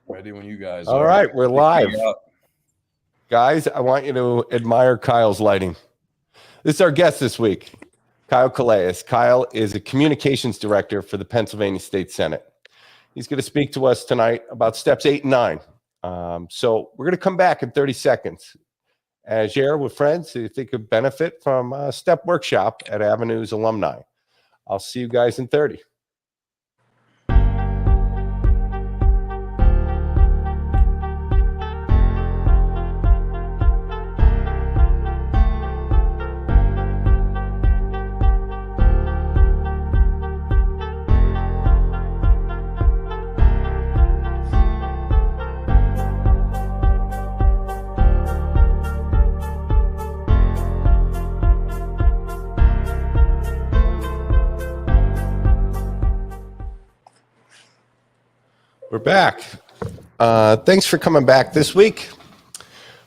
Ready when you guys All are. right, we're live. Guys, I want you to admire Kyle's lighting. This is our guest this week, Kyle Calais. Kyle is a communications director for the Pennsylvania State Senate. He's going to speak to us tonight about steps 8 and 9. So we're going to come back in 30 seconds. Share with friends who think could benefit from a STEP workshop at Avenues Alumni. I'll see you guys in 30. We're back. Thanks for coming back this week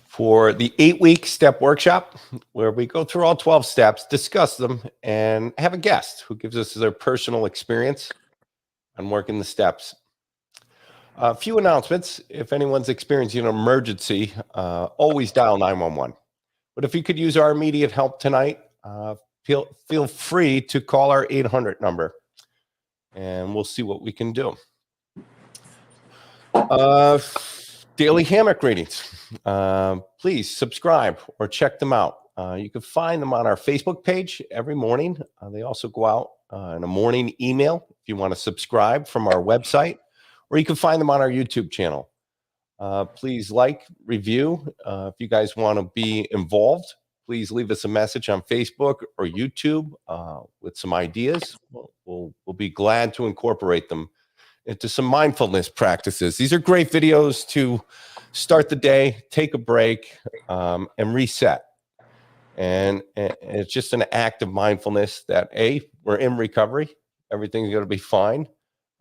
for the 8-week STEP workshop, where we go through all 12 steps, discuss them, and have a guest who gives us their personal experience on working the steps. A few announcements. If anyone's experiencing an emergency, always dial 911. But if you could use our immediate help tonight, feel free to call our 800 number, and we'll see what we can do. Daily hammock readings. Please subscribe or check them out. You can find them on our Facebook page every morning. They also go out in a morning email if you want to subscribe from our website, or you can find them on our YouTube channel. Please like, review. If you guys want to be involved, please leave us a message on Facebook or YouTube with some ideas. We'll be glad to incorporate them into some mindfulness practices. These are great videos to start the day, take a break, and reset. And it's just an act of mindfulness that, we're in recovery, everything's going to be fine,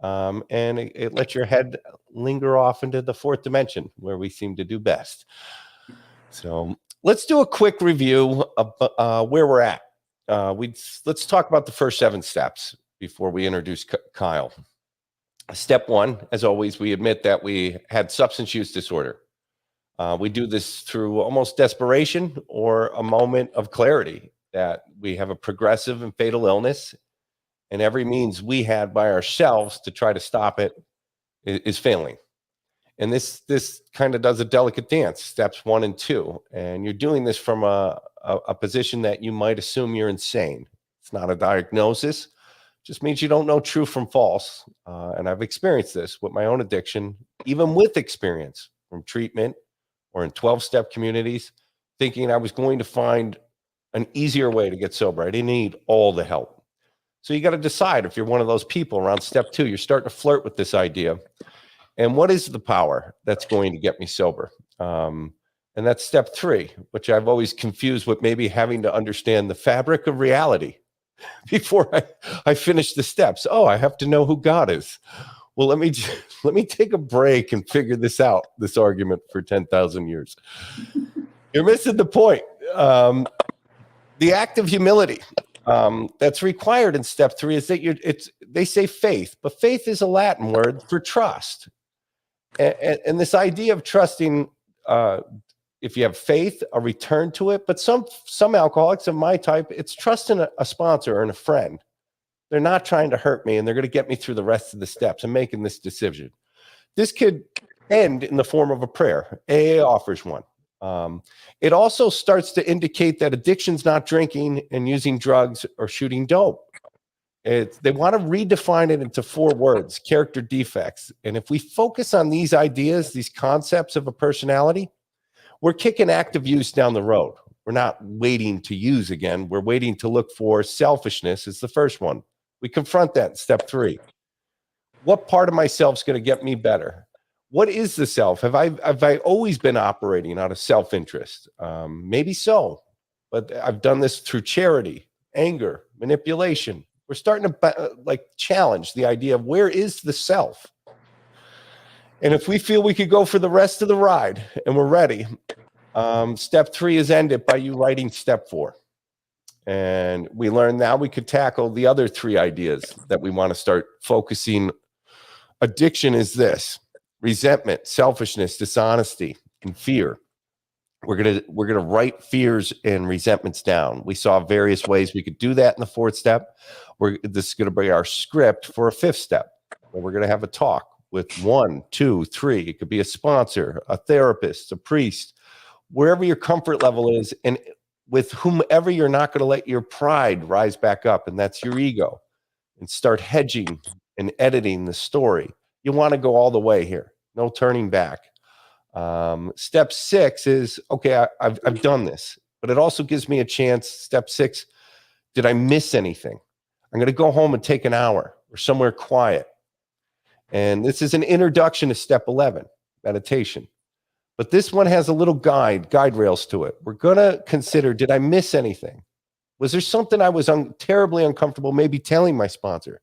and it lets your head linger off into the fourth dimension, where we seem to do best. So let's do a quick review of where we're at. Let's talk about the first 7 steps before we introduce Kyle. Step 1, as always, we admit that we had substance use disorder. We do this through almost desperation or a moment of clarity that we have a progressive and fatal illness, and every means we had by ourselves to try to stop it is failing. And this kind of does a delicate dance, steps 1 and 2. And you're doing this from a position that you might assume you're insane. It's not a diagnosis. Just means you don't know true from false. And I've experienced this with my own addiction, even with experience from treatment or in 12-step communities, thinking I was going to find an easier way to get sober. I didn't need all the help. So you got to decide if you're one of those people around step 2, you're starting to flirt with this idea. And what is the power that's going to get me sober? And that's step 3, which I've always confused with maybe having to understand the fabric of reality before I finish the steps. I have to know who God is. Well, let me take a break and figure this out, this argument for 10,000 years. You're missing the point. The act of humility that's required in step 3 is that they say faith, but faith is a Latin word for trust. And this idea of trusting, if you have faith, a return to it. But some alcoholics of my type, it's trusting a sponsor and a friend. They're not trying to hurt me, and they're going to get me through the rest of the steps and making this decision. This could end in the form of a prayer. AA offers one. It also starts to indicate that addiction's not drinking and using drugs or shooting dope. They want to redefine it into 4 words, character defects. And if we focus on these ideas, these concepts of a personality, we're kicking active use down the road. We're not waiting to use again. We're waiting to look for selfishness is the first one. We confront that in step 3. What part of myself is going to get me better? What is the self? Have I always been operating out of self-interest? Maybe so, but I've done this through charity, anger, manipulation. We're starting to challenge the idea of where is the self? And if we feel we could go for the rest of the ride and we're ready, step 3 is ended by you writing step 4. And we learn now we could tackle the other 3 ideas that we want to start focusing. Addiction is this: resentment, selfishness, dishonesty, and fear. We're gonna write fears and resentments down. We saw various ways we could do that in the 4th step. This is gonna be our script for a 5th step. We're gonna have a talk with 1, 2, 3. It could be a sponsor, a therapist, a priest, wherever your comfort level is, and with whomever you're not going to let your pride rise back up, and that's your ego, and start hedging and editing the story. You want to go all the way here, no turning back. Step 6 is, okay, I've done this, but it also gives me a chance. Step 6, did I miss anything? I'm going to go home and take an hour or somewhere quiet. And this is an introduction to step 11, meditation. But this one has a little guide rails to it. We're going to consider, did I miss anything? Was there something I was terribly uncomfortable maybe telling my sponsor?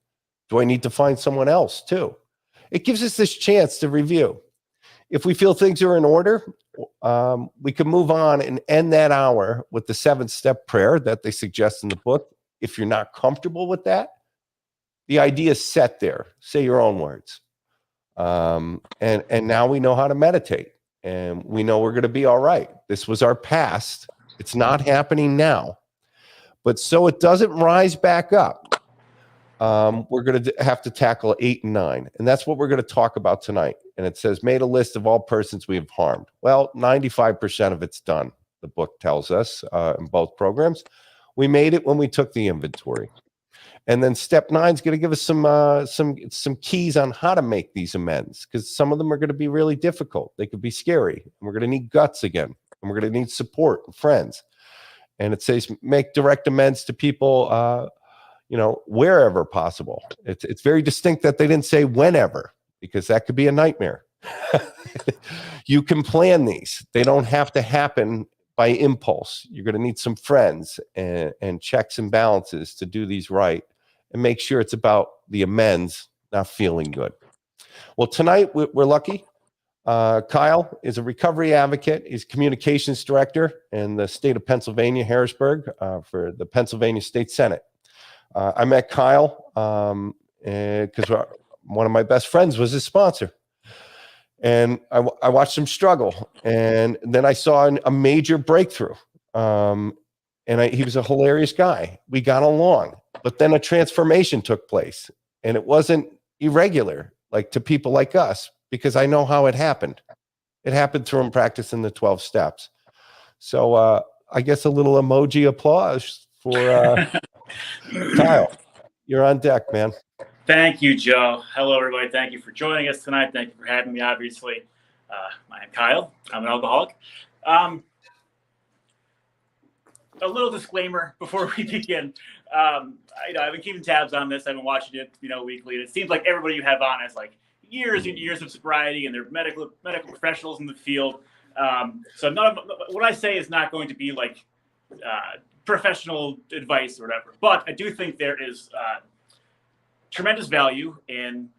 Do I need to find someone else too? It gives us this chance to review. If we feel things are in order, we can move on and end that hour with the 7th step prayer that they suggest in the book. If you're not comfortable with that, the idea is set there. Say your own words. And now we know how to meditate, and we know we're going to be all right. This was our past. It's not happening now. But so it doesn't rise back up, we're going to have to tackle 8 and 9. And that's what we're going to talk about tonight. And it says, made a list of all persons we have harmed. Well, 95% of it's done, the book tells us, in both programs. We made it when we took the inventory. And then step 9 is going to give us some keys on how to make these amends, because some of them are going to be really difficult. They could be scary. And we're going to need guts again. And we're going to need support and friends. And it says make direct amends to people, wherever possible. It's very distinct that they didn't say whenever, because that could be a nightmare. You can plan these. They don't have to happen by impulse. You're going to need some friends and checks and balances to do these right, and make sure it's about the amends, not feeling good. Well, tonight we're lucky. Kyle is a recovery advocate. He's communications director in the state of Pennsylvania, Harrisburg, for the Pennsylvania State Senate. I met Kyle because one of my best friends was his sponsor. And I watched him struggle. And then I saw a major breakthrough. He was a hilarious guy. We got along. But then a transformation took place. And it wasn't irregular, like to people like us, because I know how it happened. It happened through him practicing the 12 steps. So I guess a little emoji applause for Kyle. You're on deck, man. Thank you, Joe. Hello, everybody. Thank you for joining us tonight. Thank you for having me, obviously. I'm Kyle. I'm an alcoholic. A little disclaimer before we begin. I've been keeping tabs on this. I've been watching it, weekly. And it seems like everybody you have on has like years and years of sobriety, and they're medical professionals in the field. So none of what I say is not going to be like professional advice or whatever. But I do think there is tremendous value in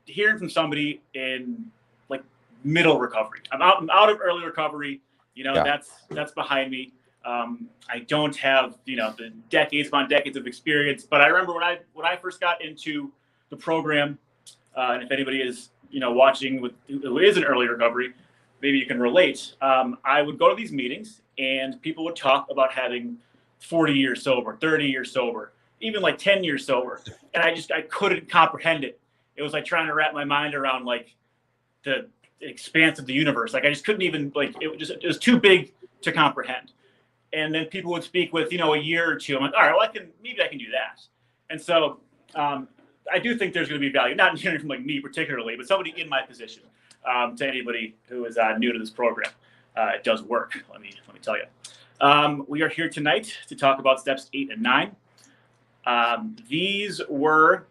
hearing from somebody in like middle recovery. I'm out of early recovery. That's behind me. I don't have the decades upon decades of experience, but I remember when I first got into the program, and if anybody is watching who is in early recovery, maybe you can relate. I would go to these meetings and people would talk about having 40 years sober, 30 years sober, even like 10 years sober, and I couldn't comprehend it. It was like trying to wrap my mind around like the expanse of the universe. Like I just couldn't even it was too big to comprehend. And then people would speak with, a year or two. I'm like, all right, well, maybe I can do that. And so I do think there's going to be value, not in hearing from like me particularly, but somebody in my position. To anybody who is new to this program, it does work. Let me tell you. We are here tonight to talk about steps 8 and 9. These were,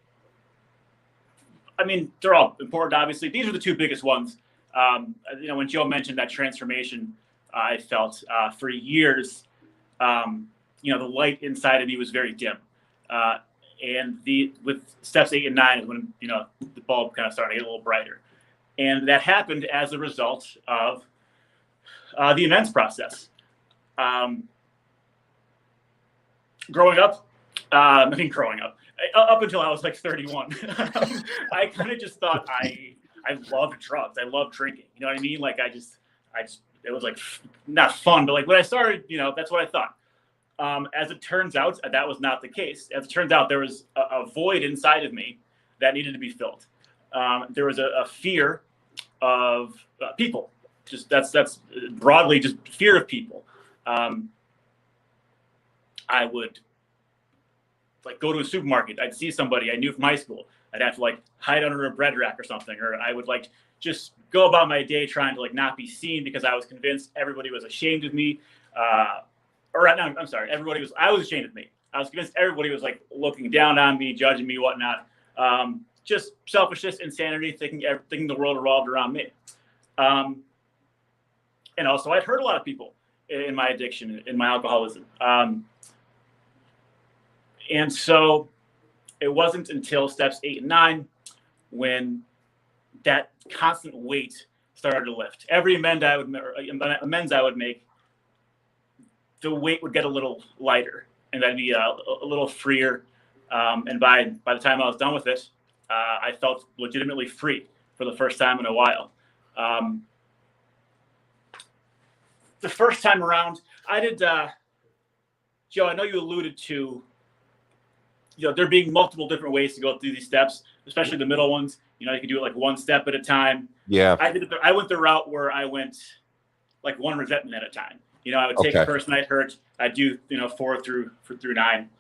they're all important, obviously. These are the two biggest ones. When Joe mentioned that transformation, I felt for years, the light inside of me was very dim. And with steps 8 and 9 is when, the bulb kind of started to get a little brighter. And that happened as a result of the amends process. Growing up, up until I was like 31, I kind of just thought I loved drugs. I loved drinking. You know what I mean? Like I just, it was like not fun, but like when I started, that's what I thought. As it turns out, that was not the case. As it turns out, there was a void inside of me that needed to be filled. There was a fear of people. Just that's broadly just fear of people. I would like go to a supermarket. I'd see somebody I knew from high school. I'd have to like hide under a bread rack or something, or I would like just go about my day trying to like not be seen because I was convinced everybody was ashamed of me. I'm sorry, I was ashamed of me. I was convinced everybody was like looking down on me, judging me, whatnot. Just selfishness, insanity, thinking the world revolved around me. And also I'd hurt a lot of people in my addiction, in my alcoholism. And so it wasn't until steps 8 and 9 when that constant weight started to lift. Every amends I would make, the weight would get a little lighter, and I'd be a little freer. And by the time I was done with it, I felt legitimately free for the first time in a while. The first time around, I did, Joe, I know you alluded to, there being multiple different ways to go through these steps, especially the middle ones. You can do it like one step at a time. Yeah. I went the route where I went like one resentment at a time. I would take the person I'd hurt. I'd do, 4 through 9.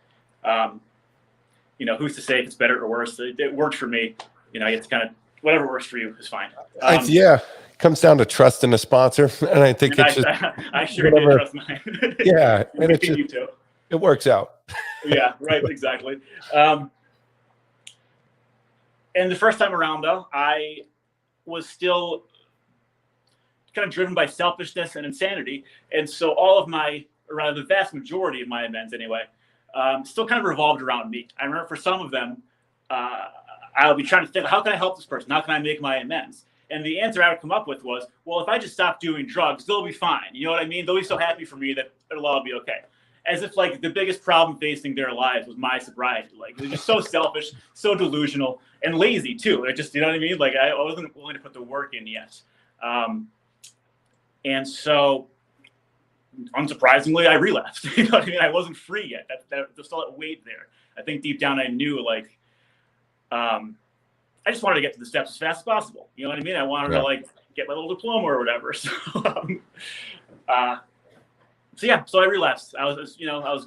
Who's to say if it's better or worse? It worked for me. It's kind of whatever works for you is fine. It comes down to trust in a sponsor, and I think it's just I sure did trust mine. Yeah, and it's you too. It works out. Yeah, right, exactly. And the first time around, though, I was still kind of driven by selfishness and insanity. And so all of or rather the vast majority of my amends anyway, still kind of revolved around me. I remember for some of them, I'll be trying to think, how can I help this person? How can I make my amends? And the answer I would come up with was, well, if I just stop doing drugs, they'll be fine. You know what I mean? They'll be so happy for me that it'll all be okay. As if like the biggest problem facing their lives was my sobriety. Like they're just so selfish, so delusional, and lazy too. It just, you know what I mean? Like I wasn't willing to put the work in yet. And so, unsurprisingly, I relapsed. You know what I mean? I wasn't free yet. There's still that weight there. I think deep down I knew like, I just wanted to get to the steps as fast as possible. You know what I mean? I wanted to like get my little diploma or whatever. So I relapsed. I was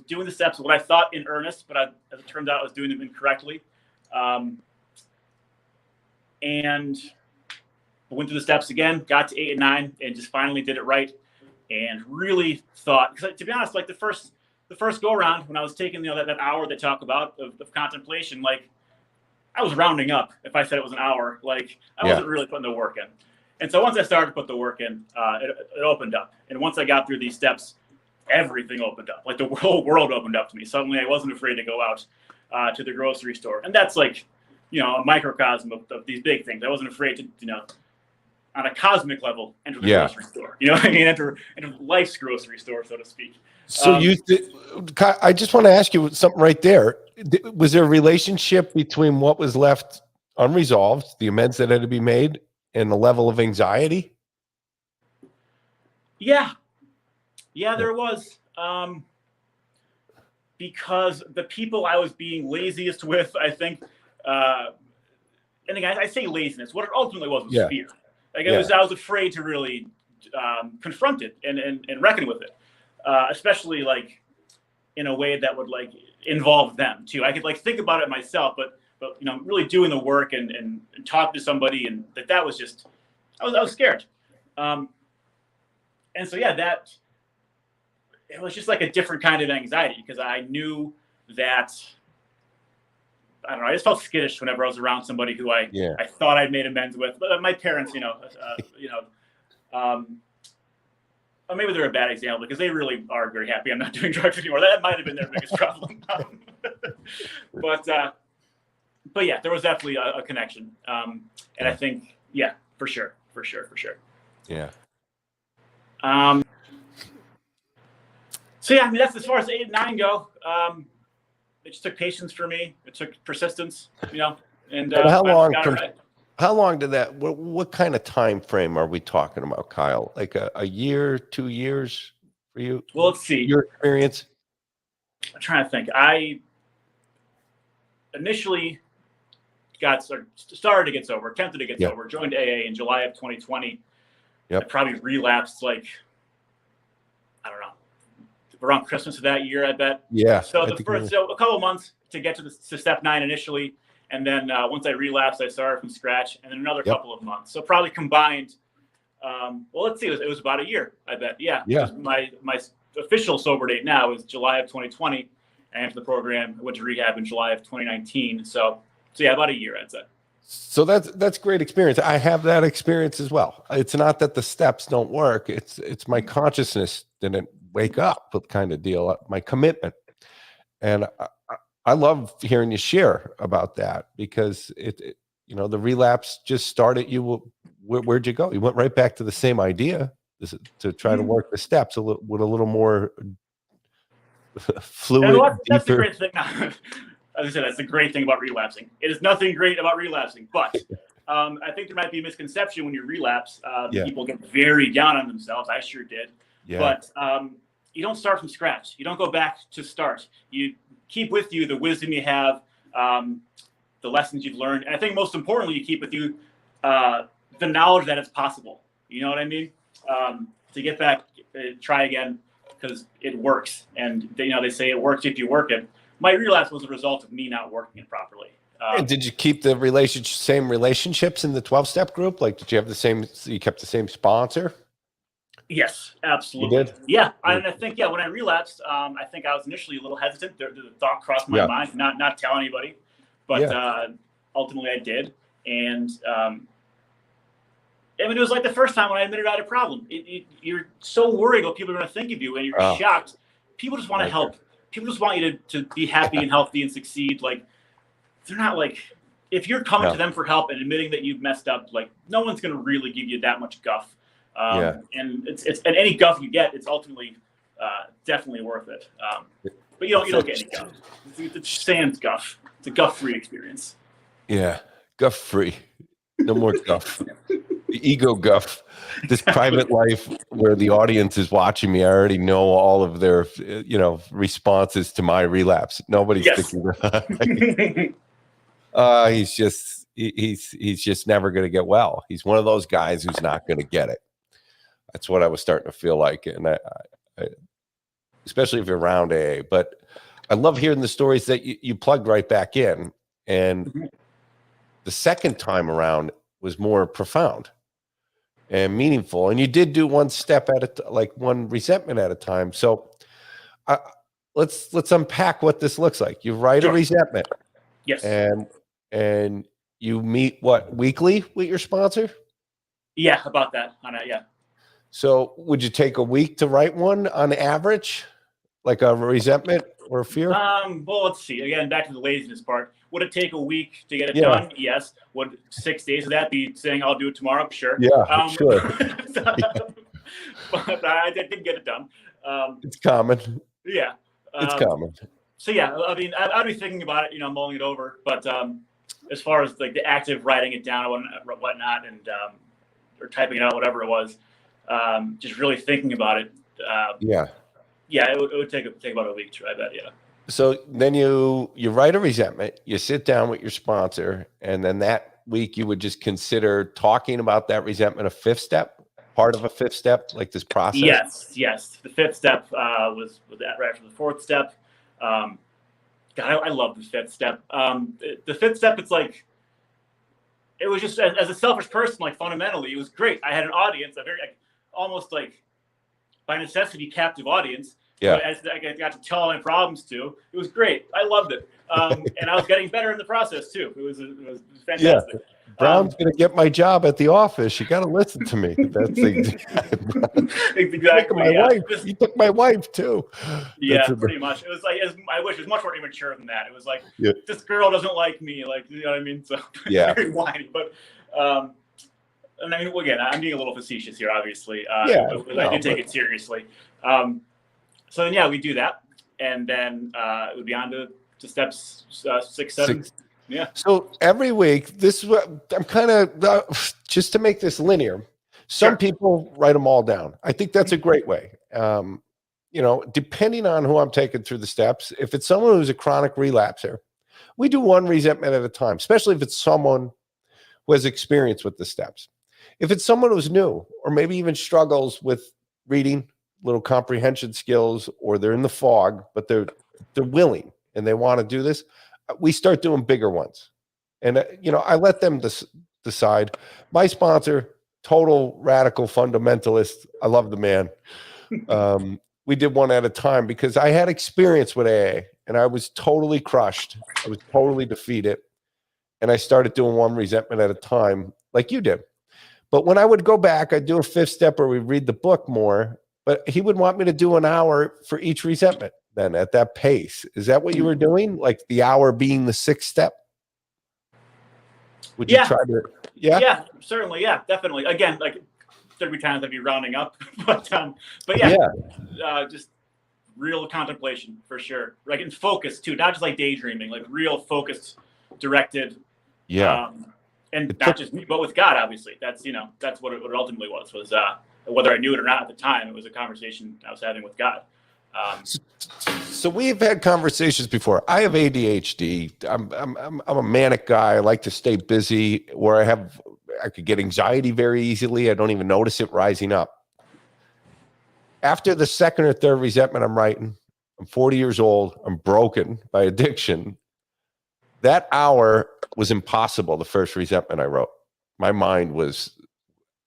doing the steps, what I thought in earnest, but as it turned out, I was doing them incorrectly. And went through the steps again, got to 8 and 9, and just finally did it right. And really thought, because to be honest, like the first go around when I was taking that hour they talk about of contemplation, like I was rounding up if I said it was an hour. Like I wasn't really putting the work in. And so once I started to put the work in, it opened up. And once I got through these steps, everything opened up. Like the whole world opened up to me. Suddenly I wasn't afraid to go out to the grocery store. And that's like, a microcosm of these big things. I wasn't afraid to, on a cosmic level, enter the grocery store. You know what I mean? Enter life's grocery store, so to speak. So I just want to ask you something right there. Was there a relationship between what was left unresolved, the amends that had to be made, and the level of anxiety? Yeah, there was. Because the people I was being laziest with, I think, and again, I say laziness. What it ultimately was fear. Like I was afraid to really confront it and reckon with it, especially like in a way that would like involve them too. I could like think about it myself, but really doing the work and talk to somebody, and that was just I was scared. And so that it was just like a different kind of anxiety because I knew that. I don't know. I just felt skittish whenever I was around somebody who I thought I'd made amends with. But my parents, or maybe they're a bad example because they really are very happy I'm not doing drugs anymore. That might have been their biggest problem. But yeah, there was definitely a connection. And I think, for sure. Yeah. So I mean, that's as far as 8 and 9 go. It just took patience for me. It took persistence, and how long? How long did that? What kind of time frame are we talking about, Kyle? Like a year, 2 years for you? Well, let's see. Your experience? I'm trying to think. I initially started to get sober, attempted to get Yeah. sober, joined AA in July of 2020. Yep. I probably relapsed like, I don't know, around Christmas of that year, I bet. Yeah. So a couple of months to get to step 9 initially. And then once I relapsed, I started from scratch, and then another couple of months. So probably combined, well, let's see, it was about a year, I bet. Yeah. Yeah. My official sober date now is July of 2020. And after the program, I went to rehab in July of 2019. So yeah, about a year, I'd say. So that's great experience. I have that experience as well. It's not that the steps don't work. It's my consciousness didn't wake up with kind of deal, my commitment. And I love hearing you share about that because the relapse just started. Where'd you go? You went right back to the same idea to try to work the steps with a little more fluid, That's the deeper. great thing. As I said, that's the great thing about relapsing. It is nothing great about relapsing, but I think there might be a misconception when you relapse. People get very down on themselves. I sure did. Yeah. But you don't start from scratch. You don't go back to start. You keep with you the wisdom you have, the lessons you've learned. And I think most importantly, you keep with you the knowledge that it's possible. You know what I mean? To get back, try again, because it works. And they say it works if you work it. My relapse was a result of me not working it properly. And did you keep the same relationships in the 12-step group? Like, did you have you kept the same sponsor? Yes, absolutely. You did? Yeah. And I think, when I relapsed, I think I was initially a little hesitant. The thought crossed my mind, not tell anybody, but ultimately I did. And it was like the first time when I admitted I had a problem. You're so worried what people are going to think of you, and you're shocked. People just want to help. People just want you to be happy and healthy and succeed. Like, they're not like, if you're coming to them for help and admitting that you've messed up, like, no one's going to really give you that much guff. And and any guff you get, it's ultimately definitely worth it. But you don't get any guff. It's sans guff. It's a guff-free experience. Yeah, guff-free. No more guff. Ego guff. This private life where the audience is watching me, I already know all of their responses to my relapse. Nobody's thinking he's just never going to get well. He's one of those guys who's not going to get it. That's what I was starting to feel like, and I especially if you're around AA. But I love hearing the stories that you plugged right back in, and the second time around was more profound and meaningful. And you did do one step at one resentment at a time. So let's unpack what this looks like. You write a resentment. Yes. And you meet weekly with your sponsor? Yeah, about that. Yeah. So would you take a week to write one on average? Like a resentment or a fear? Well, let's see. Again, back to the laziness part. Would it take a week to get it done? Yes. Would 6 days of that be saying I'll do it tomorrow? Sure. Yeah, sure. But I didn't get it done. It's common. Yeah. It's common. So yeah, I mean, I'd be thinking about it, mulling it over. But as far as like the active writing it down and whatnot, and or typing it out, whatever it was, just really thinking about it. Yeah, it would take about a week, I bet. Yeah. So then you write a resentment, you sit down with your sponsor, and then that week you would just consider talking about that resentment a fifth step, part of a fifth step, like this process? Yes. The fifth step was that right after the fourth step. God, I love the fifth step. The fifth step, it's like, it was just, as a selfish person, like fundamentally, it was great. I had an audience, a very, almost like by necessity, captive audience. Yeah. As I got to tell all my problems to. It was great. I loved it. And I was getting better in the process too. It was fantastic. Yeah. Brown's going to get my job at the office. You got to listen to me. That's exactly my wife. You took my wife too. Yeah, pretty much. It was like, I wish it was much more immature than that. It was like, this girl doesn't like me. Like, you know what I mean? So very whiny. But, and I mean, again, I'm being a little facetious here, obviously. I do take it seriously. So then, we do that, and then it would be on to steps 6, 7. Yeah. So every week, this is what I'm kind of just to make this linear. Some Sure. people write them all down. I think that's a great way. Depending on who I'm taking through the steps, if it's someone who's a chronic relapser, we do one resentment at a time, especially if it's someone who has experience with the steps. If it's someone who's new or maybe even struggles with reading, little comprehension skills, or they're in the fog, but they're willing and they want to do this, we start doing bigger ones. And I let them decide. My sponsor, total radical fundamentalist. I love the man. We did one at a time because I had experience with AA and I was totally crushed. I was totally defeated. And I started doing one resentment at a time, like you did. But when I would go back, I'd do a fifth step or we'd read the book more. But he would want me to do an hour for each resentment then at that pace. Is that what you were doing? Like the hour being the sixth step? Would you try to? Yeah. Yeah, certainly. Yeah, definitely. Again, like 30 times I'd be rounding up, but yeah, just real contemplation for sure. Like and focus too, not just like daydreaming, like real focused, directed. Yeah. And not just me, but with God, obviously. That's what it ultimately was whether I knew it or not at the time, it was a conversation I was having with God. So we've had conversations before. I have ADHD. I'm a manic guy. I like to stay busy. Where I could get anxiety very easily. I don't even notice it rising up. After the second or third resentment I'm writing, I'm 40 years old. I'm broken by addiction. That hour was impossible. The first resentment I wrote, my mind was.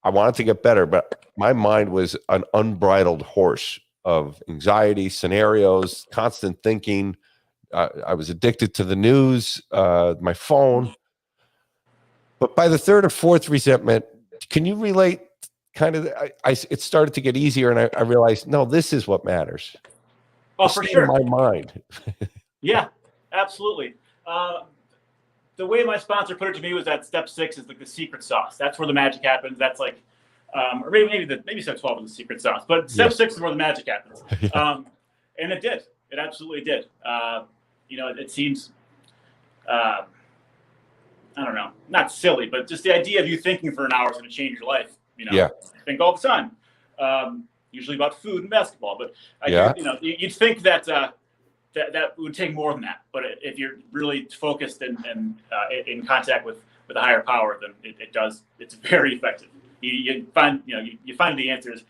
I wanted to get better, but my mind was an unbridled horse of anxiety, scenarios, constant thinking. I was addicted to the news, my phone. But by the third or fourth resentment, can you relate kind of, it started to get easier and I realized, no, this is what matters. Oh, for sure. My mind. Yeah, absolutely. The way my sponsor put it to me was that step 6 is like the secret sauce. That's where the magic happens. That's like, or maybe step 12 is the secret sauce, but step 6 is where the magic happens. And it did. It absolutely did. It seems, I don't know, not silly, but just the idea of you thinking for an hour is going to change your life. I think all the time, usually about food and basketball. But you'd think that that would take more than that. But if you're really focused and in contact with a higher power, then it does. It's very effective. You find the answers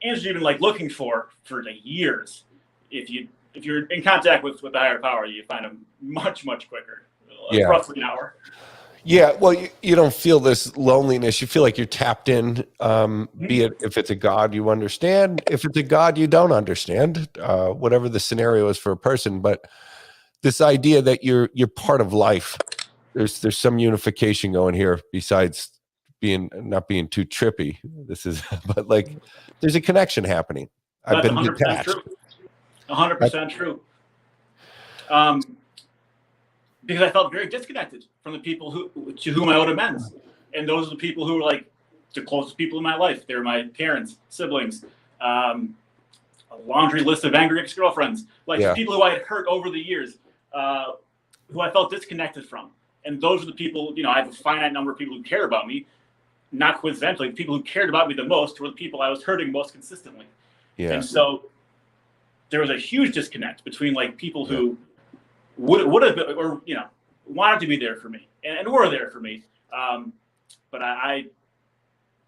you've been like looking for the years. If you're in contact with the higher power, you find them much quicker. Roughly an hour. Yeah, well, you don't feel this loneliness. You feel like you're tapped in, be it if it's a God you understand, if it's a God you don't understand, whatever the scenario is for a person. But this idea that you're part of life, there's some unification going here besides not being too trippy. But like there's a connection happening. I've been detached. 100% true. Because I felt very disconnected from the people to whom I owed amends. And those are the people who were like the closest people in my life. They were my parents, siblings, a laundry list of angry ex-girlfriends, people who I had hurt over the years, who I felt disconnected from. And those are the people, I have a finite number of people who care about me. Not coincidentally, the people who cared about me the most were the people I was hurting most consistently. Yeah. And so there was a huge disconnect between like people who would have been, or wanted to be there for me and were there for me, but I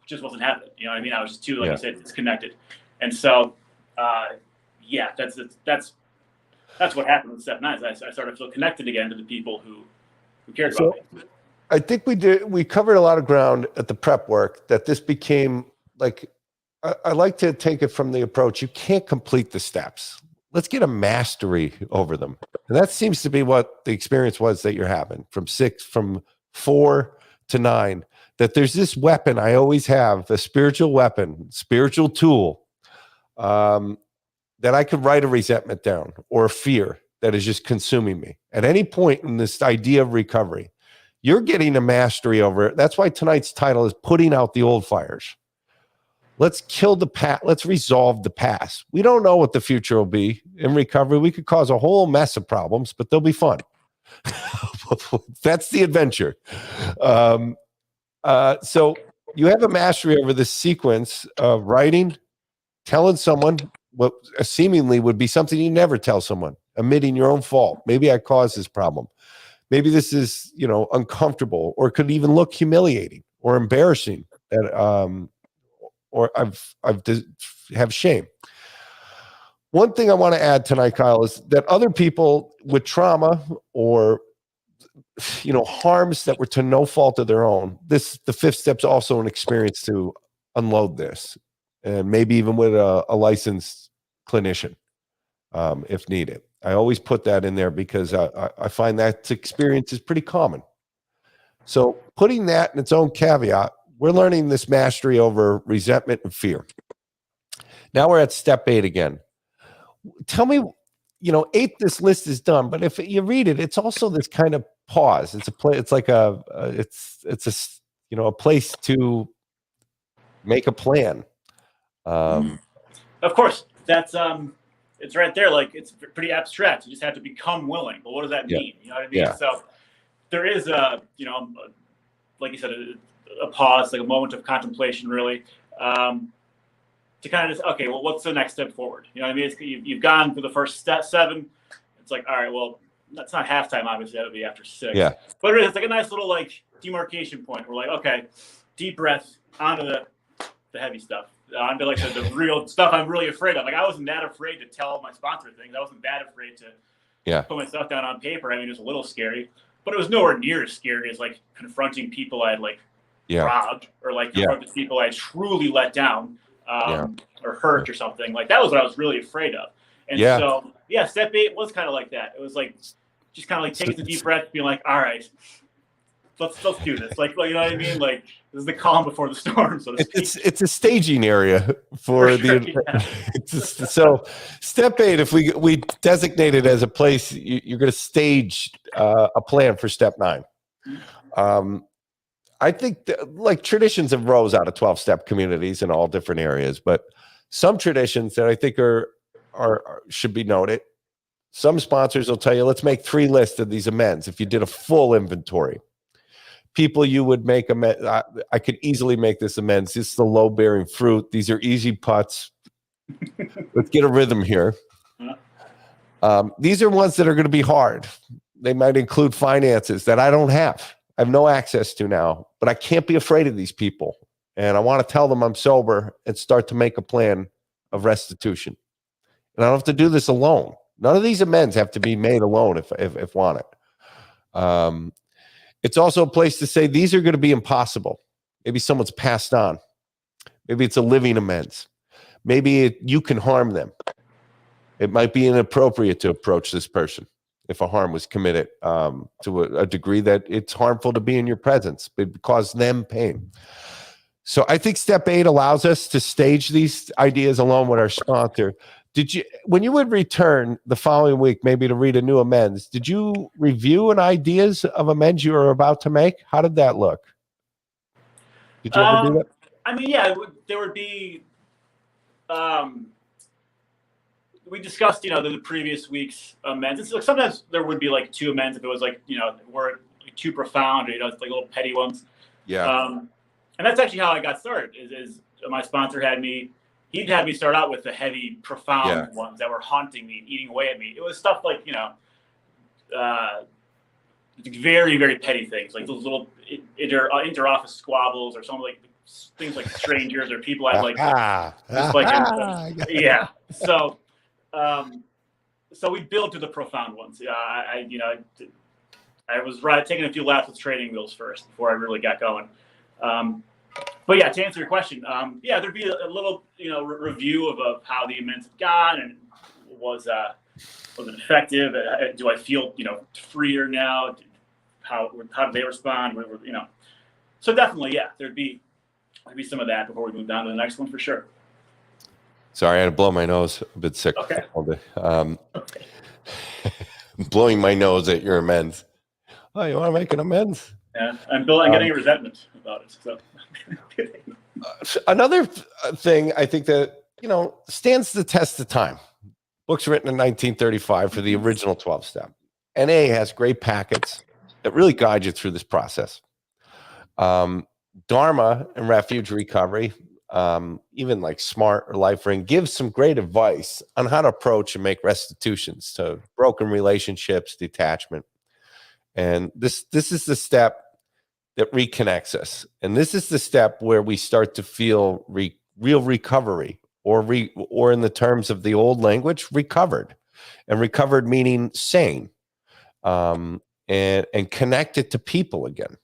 just wasn't having it. You know what I mean? I was just too, like you said, disconnected. And so, that's what happened with step 9. I started to feel connected again to the people who cared about me. I think we covered a lot of ground at the prep work that this became like. I like to take it from the approach. You can't complete the steps. Let's get a mastery over them. And that seems to be what the experience was that you're having from 4 to 9, that there's this weapon I always have, a spiritual weapon, spiritual tool, that I could write a resentment down or a fear that is just consuming me. At any point in this idea of recovery, you're getting a mastery over it. That's why tonight's title is Putting Out the Old Fires. Let's kill the past. Let's resolve the past. We don't know what the future will be in recovery. We could cause a whole mess of problems, but they'll be fun. That's the adventure. So you have a mastery over this sequence of writing, telling someone what seemingly would be something you never tell someone, admitting your own fault. Maybe I caused this problem. Maybe this is, uncomfortable, or could even look humiliating or embarrassing. That, or have shame. One thing I want to add tonight, Kyle, is that other people with trauma or harms that were to no fault of their own. The fifth step's also an experience to unload this, and maybe even with a licensed clinician, if needed. I always put that in there because I find that experience is pretty common. So putting that in its own caveat, we're learning this mastery over resentment and fear. Now we're at step 8 again. Tell me, 8, this list is done, but if you read it, it's also this kind of pause. It's like it's a place to make a plan. Of course, that's it's right there. Like, it's pretty abstract. You just have to become willing. But what does that mean? You know what I mean? Yeah. So there is like you said, a pause, like a moment of contemplation, really, to kind of just, okay, well, what's the next step forward? You know what I mean? You've gone through the first 7. It's like, all right, well, that's not halftime, obviously. That would be after 6. Yeah. But it's like a nice little demarcation point. We're like, okay, deep breath, onto the heavy stuff, onto like the real stuff I'm really afraid of. Like, I wasn't that afraid to tell my sponsor things. I wasn't that afraid to put my stuff down on paper. I mean, it was a little scary, but it was nowhere near as scary as like confronting people I'd robbed, or confronted people I truly let down, or hurt or something. Like, that was what I was really afraid of. And so, step 8 was kind of like that. It was like, just kind of like taking a deep breath, being like, all right, let's do this. Like, you know what I mean? Like, this is the calm before the storm, so to speak. It's a staging area for so step 8, if we designate it as a place, you're going to stage a plan for step 9. I think traditions have rose out of 12-step communities in all different areas, but some traditions that I think are should be noted. Some sponsors will tell you, let's make 3 lists of these amends. If you did a full inventory, people you would make amends. I could easily make this amends. This is the low-bearing fruit. These are easy putts. Let's get a rhythm here. These are ones that are going to be hard. They might include finances that I don't have. I have no access to now, but I can't be afraid of these people. And I want to tell them I'm sober and start to make a plan of restitution. And I don't have to do this alone. None of these amends have to be made alone if wanted. It's also a place to say these are going to be impossible. Maybe someone's passed on. Maybe it's a living amends. Maybe you can harm them. It might be inappropriate to approach this person if a harm was committed to a degree that it's harmful to be in your presence. It caused them pain. So I think step 8 allows us to stage these ideas alone with our sponsor. When you would return the following week, maybe to read a new amends, did you review an ideas of amends you were about to make? How did that look? Did you ever do that? I mean, there would be, we discussed, the previous week's amends. It's like sometimes there would be 2 amends if it was were too profound, or, it's like little petty ones. Yeah. And that's actually how I got started. Is my sponsor he'd had me start out with the heavy, profound ones that were haunting me, eating away at me. It was stuff like, very, very petty things, like those little inter-office squabbles, or something like things like strangers or people I'd yeah. So, so we build to the profound ones. I was taking a few laps with training wheels first before I really got going. But to answer your question, there'd be a little, review of how the amends have gone, and was it effective? Do I feel, freer now? How did they respond? So definitely, there'd be some of that before we move down to the next one for sure. Sorry, I had to blow my nose. A bit sick all day. Okay. Blowing my nose at your amends. Oh, you want to make an amends? Yeah, I'm getting a resentment about it. So. Another thing I think that stands the test of time. Books written in 1935 for the original 12-step. NA has great packets. that really guide you through this process. Dharma and Refuge Recovery, even like Smart or Life Ring, gives some great advice on how to approach and make restitutions to broken relationships, detachment. And this is the step that reconnects us. And this is the step where we start to feel real recovery, or in the terms of the old language, recovered. And recovered meaning sane, and connected to people again.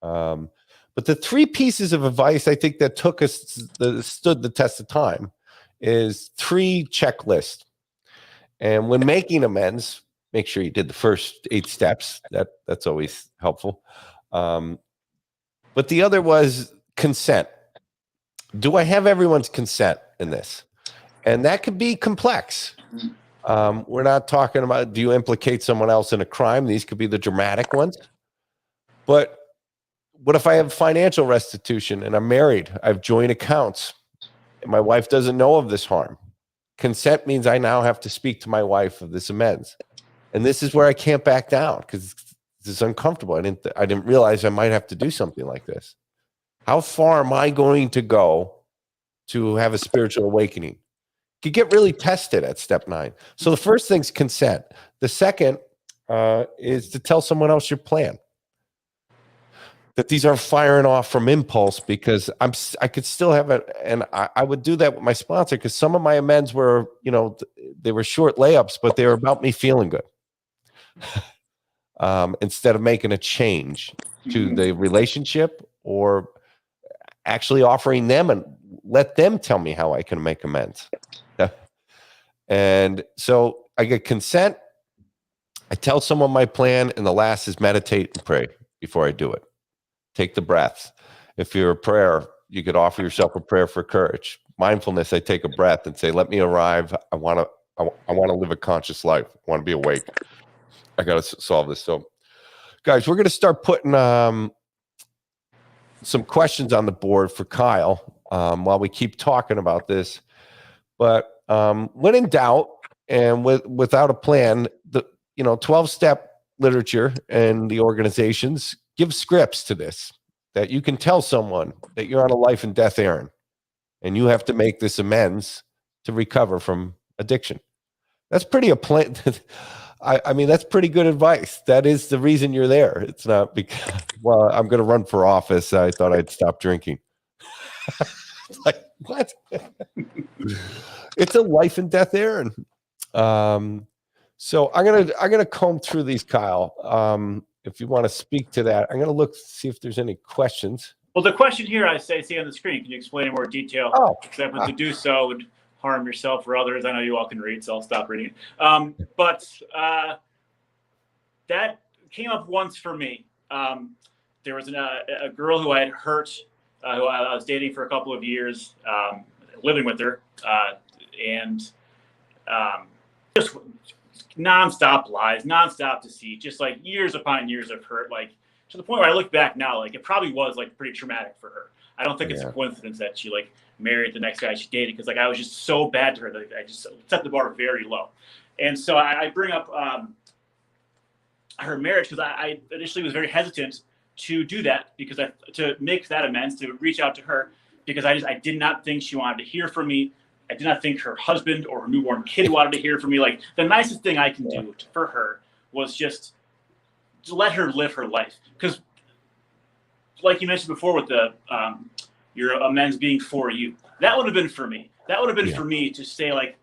But the three pieces of advice I think that stood the test of time is 3 checklists. And when making amends, make sure you did the first 8 steps. That's always helpful. But the other was consent. Do I have everyone's consent in this? And that could be complex. We're not talking about, do you implicate someone else in a crime? These could be the dramatic ones. But what if I have financial restitution and I'm married? I have joint accounts and my wife doesn't know of this harm. Consent means I now have to speak to my wife of this amends. And this is where I can't back down because this is uncomfortable. I didn't realize I might have to do something like this. How far am I going to go to have a spiritual awakening? Could get really tested at step 9. So the first thing's consent. The second is to tell someone else your plan. That these aren't firing off from impulse, because I could still have it, and I would do that with my sponsor because some of my amends were, they were short layups, but they were about me feeling good. Instead of making a change to the relationship or actually offering them and let them tell me how I can make amends. And so I get consent. I tell someone my plan, and the last is meditate and pray before I do it. Take the breaths. If you're a prayer, you could offer yourself a prayer for courage. Mindfulness, I take a breath and say, let me arrive. I want to live a conscious life. I want to be awake. I got to solve this. So, guys, we're going to start putting some questions on the board for Kyle while we keep talking about this. But when in doubt and without a plan, the 12-step literature and the organizations give scripts to this, that you can tell someone that you're on a life and death errand and you have to make this amends to recover from addiction. That's pretty I mean, that's pretty good advice. That is the reason you're there. It's not because, well, I'm going to run for office. I thought I'd stop drinking. Like, what? It's a life and death errand. So I'm gonna comb through these, Kyle. If you want to speak to that, I'm gonna see if there's any questions. Well, the question here I see on the screen. Can you explain in more detail? Oh, because to do so would harm yourself or others. I know you all can read, so I'll stop reading. But that came up once for me. There was a girl who I had hurt, who I was dating for a couple of years, living with her, and just nonstop lies, nonstop deceit, just like years upon years of hurt, like to the point where I look back now, like it probably was like pretty traumatic for her. I don't think it's a coincidence that she like married the next guy she dated, because like I was just so bad to her that I just set the bar very low. And so I bring up her marriage because I initially was very hesitant to do that, because to make that amends, to reach out to her, because I did not think she wanted to hear from me. I did not think her husband or her newborn kid wanted to hear from me. Like, the nicest thing I can do for her was just to let her live her life. Because, like you mentioned before, with the your amends being for you, that would have been for me. That would have been for me to say, like,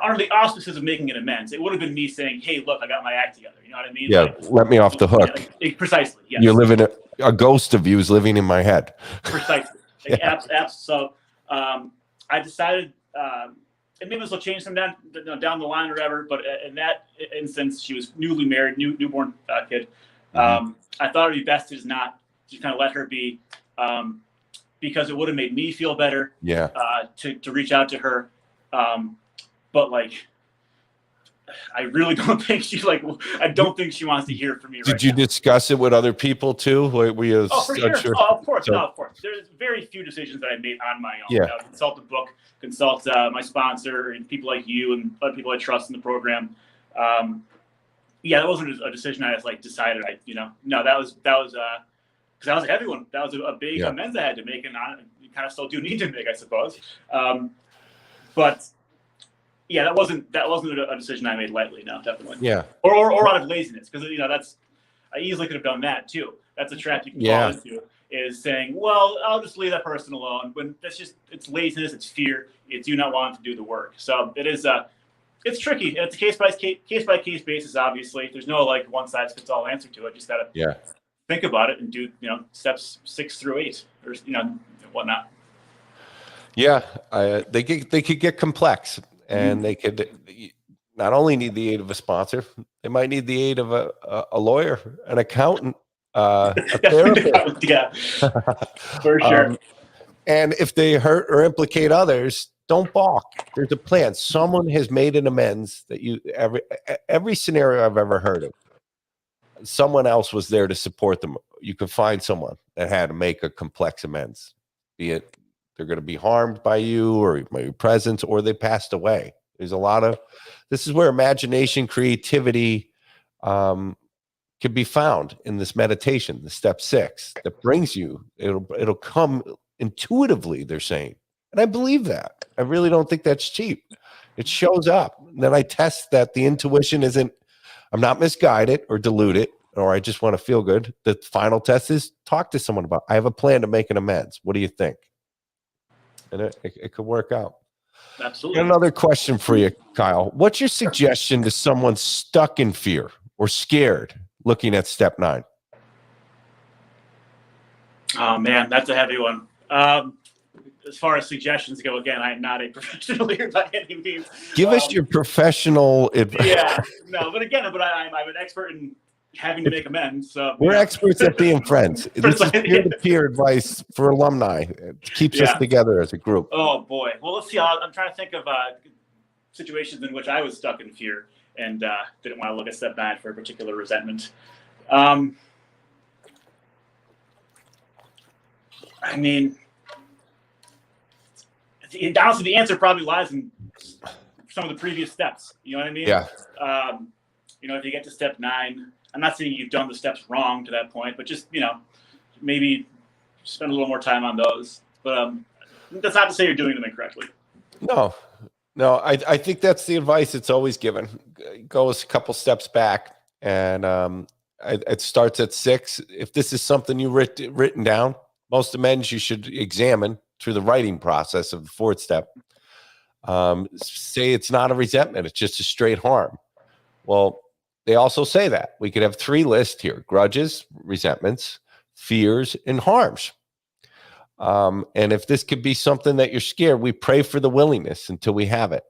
under the auspices of making an amends, it would have been me saying, "Hey, look, I got my act together." You know what I mean? Yeah, like, let me off the hook. Precisely. Yes. You're living a ghost of you is living in my head. Precisely. Like, so I decided, and maybe this will change some down the line or whatever, but in that instance, she was newly married, newborn kid. I thought it'd be best to just not just kind of let her be, because it would have made me feel better. Yeah. To reach out to her, but like, I really don't think I don't think she wants to hear from me. Did you discuss it with other people too? For sure. Oh, of course. No, of course. There's very few decisions that I made on my own. Yeah. Consult the book, consult my sponsor, and people like you and other people I trust in the program. Yeah, that wasn't a decision I just like decided. No, that was because that was a heavy one. That was a big Yeah. amends I had to make, and you kind of still do need to make, I suppose. But yeah, that wasn't a decision I made lightly. No, definitely. Yeah. Or out of laziness, because I easily could have done that too. That's a trap you can fall into, is saying, well, I'll just leave that person alone. When it's laziness, it's fear, it's you not wanting to do the work. So it is it's tricky. It's a case by case basis. Obviously, there's no like one size fits all answer to it. Just gotta think about it and do steps 6 through 8 or whatnot. Yeah, they could get complex, and they could not only need the aid of a sponsor, they might need the aid of a lawyer, an accountant, a therapist. Yeah, for sure. And if they hurt or implicate others, don't balk. There's a plan. Someone has made an amends that every scenario I've ever heard of, someone else was there to support them. You could find someone that had to make a complex amends, be it they're going to be harmed by you or by your presence, or they passed away. There's a lot of, this is where imagination, creativity can be found in this meditation, the step 6 that brings you, it'll come intuitively, they're saying. And I believe that. I really don't think that's cheap. It shows up. And then I test that the intuition isn't, I'm not misguided or deluded, or I just want to feel good. The final test is talk to someone about, I have a plan to make an amends. What do you think? And it could work out. Absolutely. Another question for you, Kyle. What's your suggestion to someone stuck in fear or scared looking at step 9? Oh man, that's a heavy one. As far as suggestions go, again, I'm not a professional here by any means. Give us your professional advice. Yeah, no, but I'm an expert in having to make amends. So we're experts at being friends. This is peer-to-peer advice for alumni. It keeps us together as a group. Oh boy. Well, let's see. I'm trying to think of situations in which I was stuck in fear and didn't want to look at step 9 for a particular resentment. I mean, honestly, the answer probably lies in some of the previous steps. You know what I mean? Yeah. If you get to step 9, I'm not saying you've done the steps wrong to that point, but just, maybe spend a little more time on those. But that's not to say you're doing them incorrectly. No, I think that's the advice that's always given. Go a couple steps back, and it starts at 6. If this is something you written down, most amends you should examine through the writing process of the 4th step. Say it's not a resentment, it's just a straight harm. Well, they also say that we could have 3 lists here: grudges, resentments, fears, and harms. And if this could be something that you're scared, we pray for the willingness until we have it.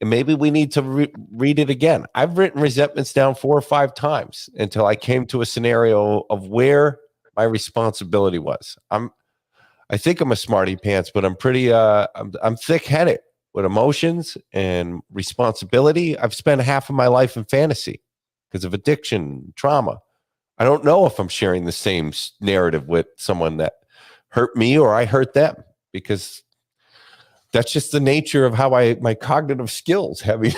And maybe we need to read it again. I've written resentments down 4 or 5 times until I came to a scenario of where my responsibility was. I think I'm a smarty pants, but I'm pretty, I'm thick-headed with emotions and responsibility. I've spent half of my life in fantasy because of addiction, trauma. I don't know if I'm sharing the same narrative with someone that hurt me or I hurt them, because that's just the nature of how my cognitive skills, having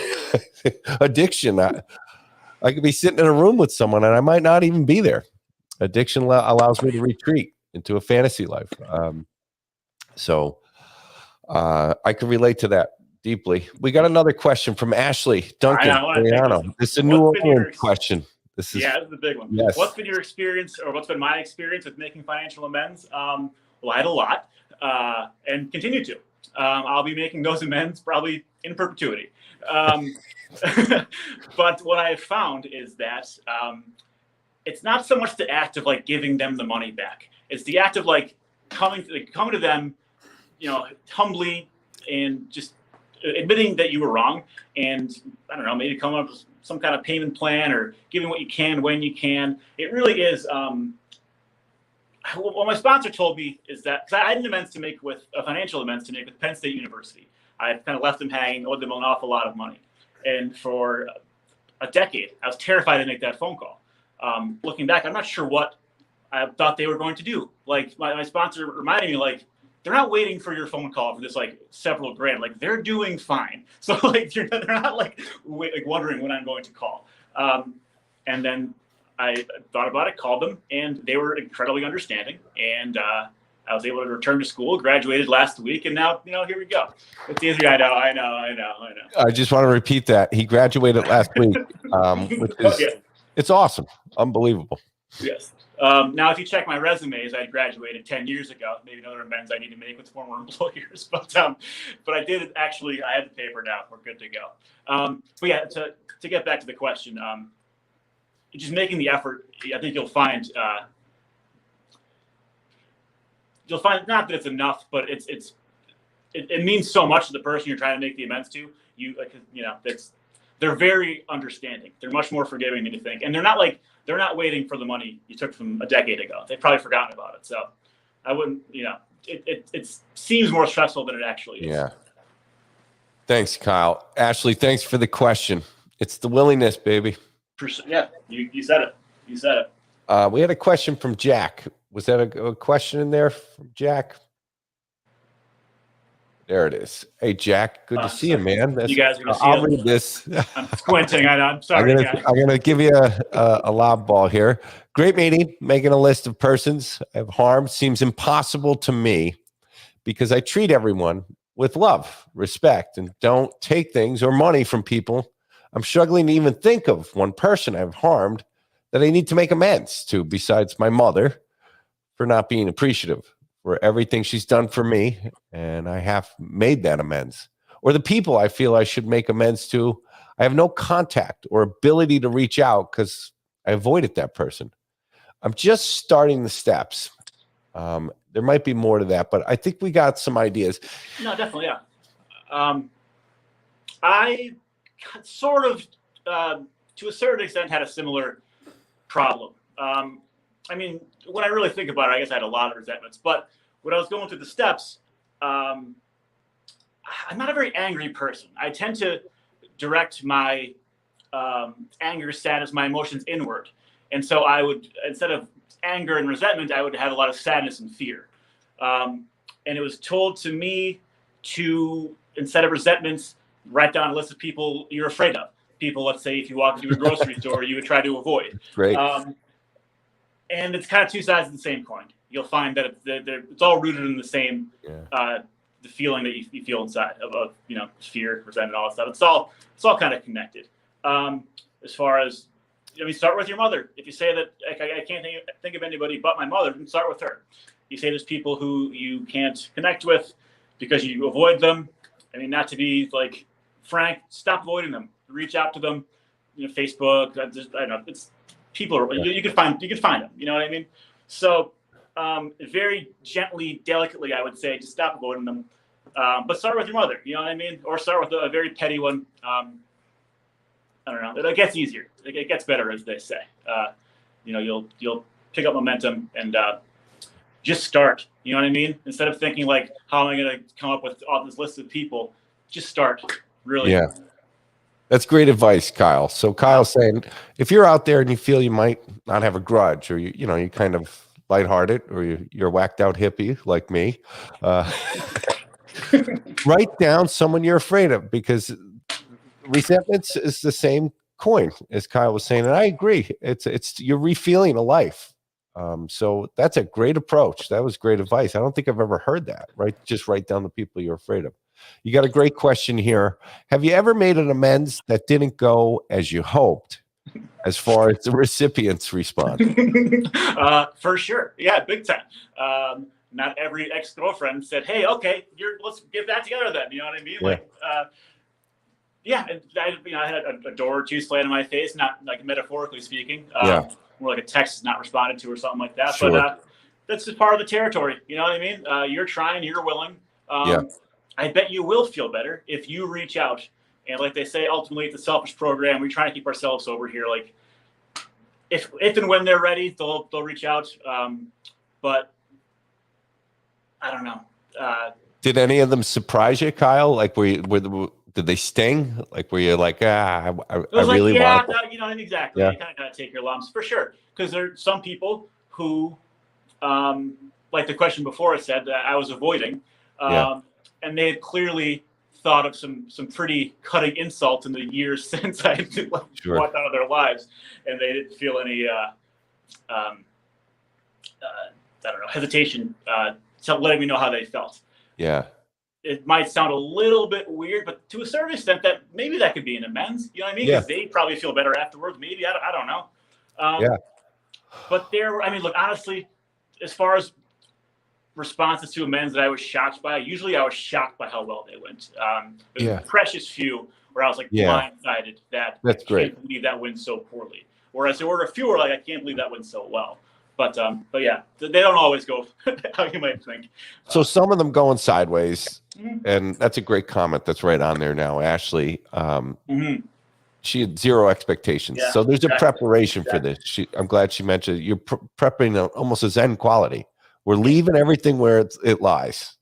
addiction. I could be sitting in a room with someone and I might not even be there. Addiction allows me to retreat into a fantasy life. So I can relate to that deeply. We got another question from Ashley Duncan. This is a New Orleans question. This is the big one. Yes. What's been your experience, or what's been my experience with making financial amends? Well, I had a lot and continue to. I'll be making those amends probably in perpetuity. But what I have found is that it's not so much the act of like giving them the money back. It's the act of like coming to them, humbly, and just admitting that you were wrong, and I don't know, maybe coming up with some kind of payment plan or giving what you can when you can. It really is. What my sponsor told me is that, because I had a financial amends to make with Penn State University. I had kind of left them hanging, owed them an awful lot of money, and for a decade, I was terrified to make that phone call. Looking back, I'm not sure what I thought they were going to do. Like my sponsor reminded me, like, they're not waiting for your phone call for this like several grand. Like, they're doing fine. So like they're not like wondering when I'm going to call. And then I thought about it, called them, and they were incredibly understanding. And I was able to return to school, graduated last week, and now, here we go. It's easier. I know. I just want to repeat that he graduated last week, which is it's awesome, unbelievable. Yes. Now, if you check my resumes, I graduated 10 years ago. Maybe another amends I need to make with former employers, but I did actually. I have the paper now. We're good to go. But yeah, to get back to the question, just making the effort. I think you'll find not that it's enough, but it means so much to the person you're trying to make the amends to. They're very understanding. They're much more forgiving than you think, and they're not waiting for the money you took from a decade ago. They've probably forgotten about it. So I wouldn't. It seems more stressful than it actually is. Yeah. Thanks, Kyle. Ashley, thanks for the question. It's the willingness, baby. Yeah, you said it. You said it. We had a question from Jack. Was that a question in there from Jack? There it is. Hey, Jack, good to see you, man. You guys are going to see I'll read this. I'm squinting. I'm sorry, guys. I'm gonna give you a lob ball here. Great meeting. Making a list of persons I've harmed seems impossible to me because I treat everyone with love, respect, and don't take things or money from people. I'm struggling to even think of one person I've harmed that I need to make amends to besides my mother for not being appreciative for everything she's done for me, and I have made that amends. Or the people I feel I should make amends to, I have no contact or ability to reach out because I avoided that person. I'm just starting the steps. There might be more to that, but I think we got some ideas. No, definitely, yeah. I sort of, to a certain extent, had a similar problem. I mean, when I really think about it, I guess I had a lot of resentments. But when I was going through the steps, I'm not a very angry person. I tend to direct my anger, sadness, my emotions inward. And so I would, instead of anger and resentment, I would have a lot of sadness and fear. And it was told to me to, instead of resentments, write down a list of people you're afraid of. People, let's say, if you walk into a grocery store, you would try to avoid. Great. And it's kind of two sides of the same coin. You'll find that it's all rooted in the same, the feeling that you feel inside of fear, resentment, all that stuff. It's all kind of connected. As far as, start with your mother. If you say that I can't think of anybody but my mother, then start with her. You say there's people who you can't connect with because you avoid them. I mean, not to be like frank, stop avoiding them. Reach out to them. Facebook. I don't know. It's people. You can find them. You know what I mean? So very gently, delicately, I would say, just stop avoiding them. But start with your mother. You know what I mean? Or start with a very petty one. I don't know. It gets easier. It gets better, as they say. You'll pick up momentum and just start. You know what I mean? Instead of thinking like, how am I going to come up with all this list of people? Just start. Really. Yeah. That's great advice, Kyle. So Kyle's saying, if you're out there and you feel you might not have a grudge, or you kind of lighthearted, or you're a whacked out hippie like me, write down someone you're afraid of, because resentments is the same coin as Kyle was saying, and I agree. It's you're refeeling a life. So that's a great approach. That was great advice. I don't think I've ever heard that. Right? Just write down the people you're afraid of. You got a great question here. Have you ever made an amends that didn't go as you hoped, as far as the recipient's response? For sure. Yeah, big time. Not every ex-girlfriend said, hey, okay, let's get that together then. You know what I mean? Yeah. I had a door or two slammed in my face, not like metaphorically speaking. More like a text not responded to or something like that. Sure. But that's just part of the territory. You know what I mean? You're trying, you're willing. I bet you will feel better if you reach out. And like they say, ultimately, it's a selfish program. We try to keep ourselves sober here. Like, if and when they're ready, they'll reach out. But I don't know. Did any of them surprise you, Kyle? Like, did they sting? Like, were you like, I really want? No, exactly. Yeah. You kind of got to take your lumps for sure. Because there are some people who, like the question before, it said that I was avoiding. And they had clearly thought of some pretty cutting insults in the years since I walked out of their lives, and they didn't feel any I don't know, hesitation letting me know how they felt. Yeah. It might sound a little bit weird, but to a certain extent, that maybe that could be an amends. You know what I mean? Because they probably feel better afterwards. Maybe I don't know. Yeah. But I mean, look, honestly, as far as responses to amends that I was shocked by, usually I was shocked by how well they went. There's precious few where I was like blindsided that that's I can't believe that went so poorly. Whereas there were a few where like I can't believe that went so well. But yeah, they don't always go how you might think. So some of them going sideways, and that's a great comment. That's right on there now, Ashley. She had zero expectations, so there's a preparation for this. I'm glad she mentioned it. You're prepping almost a Zen quality. We're leaving everything where it lies.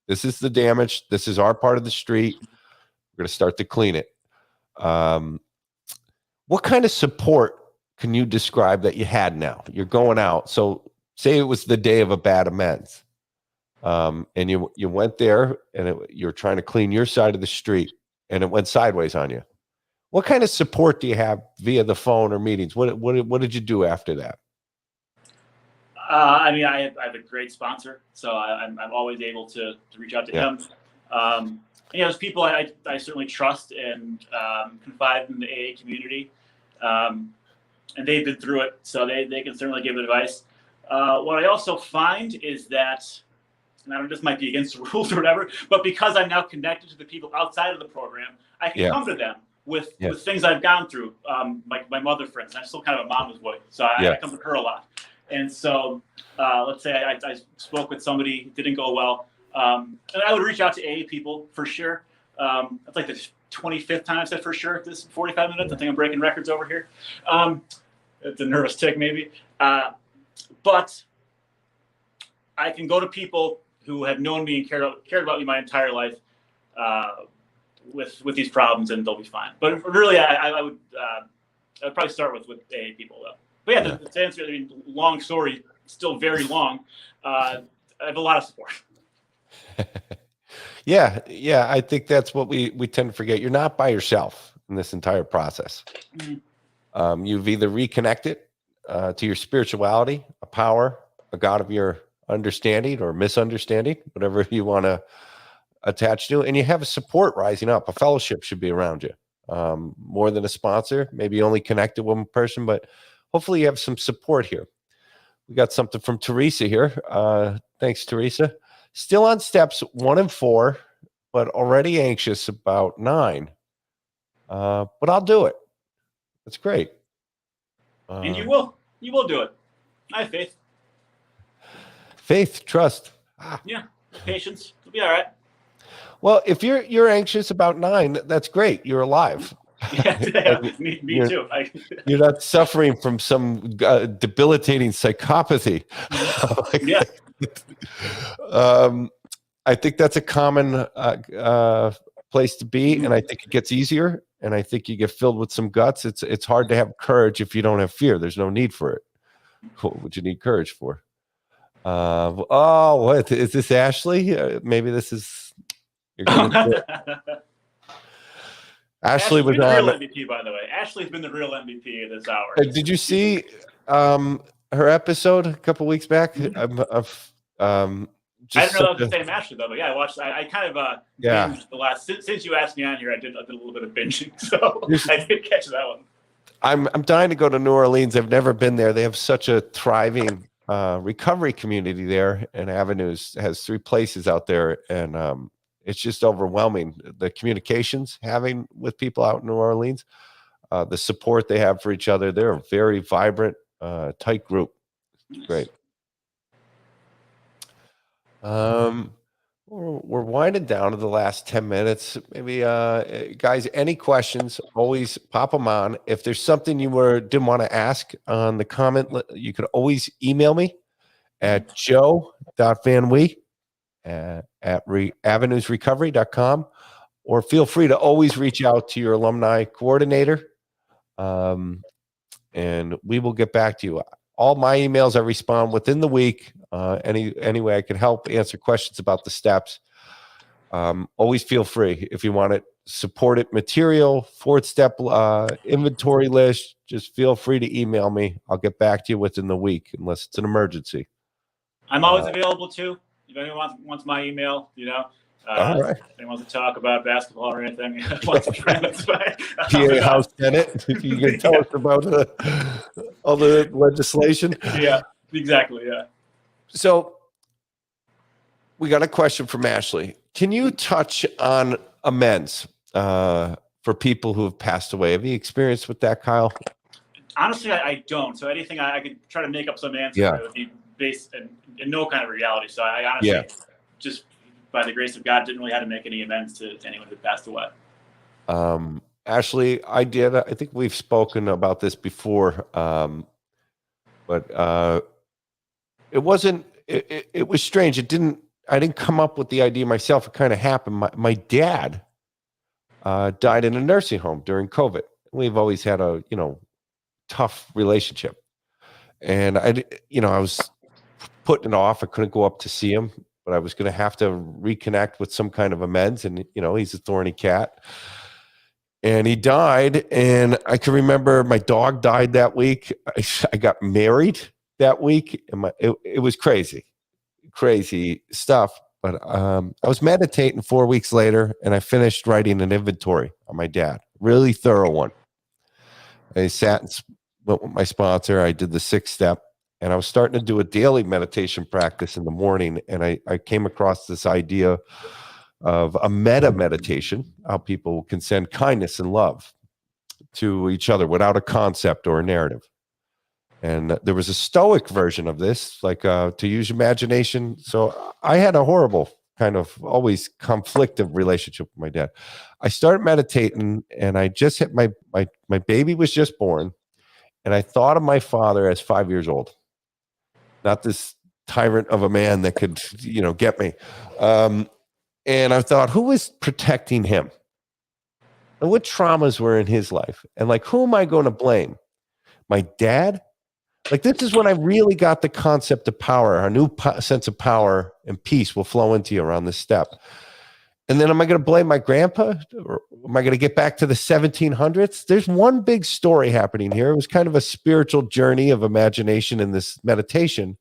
This is the damage. This is our part of the street. We're going to start to clean it. What kind of support can you describe that you had now? You're going out. So say it was the day of a bad amends. And you went there and you're trying to clean your side of the street and it went sideways on you. What kind of support do you have via the phone or meetings? What did you do after that? I mean, I have a great sponsor, so I'm always able to reach out to him. You know, there's people I certainly trust and confide in the AA community. And they've been through it, so they can certainly give advice. What I also find is that, and I don't know, this might be against the rules or whatever, but because I'm now connected to the people outside of the program, I can come to them with things I've gone through. My mother, for instance, I'm still kind of a mama's boy, so I come to her a lot. And so let's say I spoke with somebody, it didn't go well. And I would reach out to AA people for sure. That's like the 25th time I said for sure. This 45 minutes. I think I'm breaking records over here. It's a nervous tick maybe. But I can go to people who have known me and cared about me my entire life with these problems, and they'll be fine. But really, I would probably start with AA people though. But yeah, to answer, I mean, long story, still very long. I have a lot of support. Yeah, I think that's what we tend to forget. You're not by yourself in this entire process. You've either reconnected to your spirituality, a power, a God of your understanding or misunderstanding, whatever you want to attach to, and you have a support rising up. A fellowship should be around you, more than a sponsor. Maybe you only connect to one person, but hopefully you have some support here. We got something from Teresa here. Thanks, Teresa. Still on steps 1 and 4, but already anxious about 9. But I'll do it. That's great. And you will do it. I have faith. Faith, trust. Yeah, patience. It'll be all right. Well, if you're anxious about 9, that's great. You're alive. Yeah, me too. You're not suffering from some debilitating psychopathy. Yeah. I think that's a common place to be, and I think it gets easier, and I think you get filled with some guts. It's hard to have courage if you don't have fear. There's no need for it. What would you need courage for? What is this, Ashley? Maybe this is. You're gonna Ashley was the on real MVP, by the way. Ashley's been the real MVP of this hour. Did you see her episode a couple weeks back? I don't know if that was the same Ashley though, but yeah, I watched. I kind of binged the last since you asked me on here. I did a little bit of binging, so I did catch that one. I'm dying to go to New Orleans. I've never been there. They have such a thriving recovery community there, and Avenues has 3 places out there, and it's just overwhelming. The communications having with people out in New Orleans, the support they have for each other. They're a very vibrant, tight group. Great. We're winding down to the last 10 minutes. Maybe, guys, any questions, always pop them on. If there's something you didn't want to ask on the comment, you could always email me at joe.vanwee at avenuesrecovery.com, or feel free to always reach out to your alumni coordinator, and we will get back to you. All my emails I respond within the week. Any way I can help answer questions about the steps. Always feel free if you want it. Support it material, 4-step inventory list. Just feel free to email me. I'll get back to you within the week, unless it's an emergency. I'm always available too. If anyone wants my email, All right. if anyone wants to talk about basketball or anything, that's fine. PA House Senate. You can tell us about all the legislation. Yeah, exactly. Yeah. So we got a question from Ashley. Can you touch on amends for people who have passed away? Have you experienced with that, Kyle? Honestly, I don't. So anything I could try to make up some answer, Yeah. it would be based in no kind of reality. So I honestly, just by the grace of God, didn't really have to make any amends to anyone who passed away. Ashley, I did. I think we've spoken about this before, but it wasn't. It was strange. I didn't come up with the idea myself. It kind of happened. My dad died in a nursing home during COVID. We've always had a tough relationship, and I was putting it off. I couldn't go up to see him, but I was going to have to reconnect with some kind of amends. And he's a thorny cat. And he died, and I can remember my dog died that week. I got married that week, and it was crazy stuff. But I was meditating 4 weeks later, and I finished writing an inventory on my dad, really thorough one. I sat and went with my sponsor. I did the 6-step, and I was starting to do a daily meditation practice in the morning, and I came across this idea of a meta meditation, how people can send kindness and love to each other without a concept or a narrative. And there was a stoic version of this, like to use your imagination. So I had a horrible kind of always conflictive relationship with my dad. I started meditating, and I just hit my baby was just born, and I thought of my father as 5 years old, not this tyrant of a man that could get me. And I thought, who was protecting him? And what traumas were in his life? And who am I going to blame? My dad? This is when I really got the concept of power. A new sense of power and peace will flow into you around this step. And then am I going to blame my grandpa? Or am I going to get back to the 1700s? There's one big story happening here. It was kind of a spiritual journey of imagination in this meditation,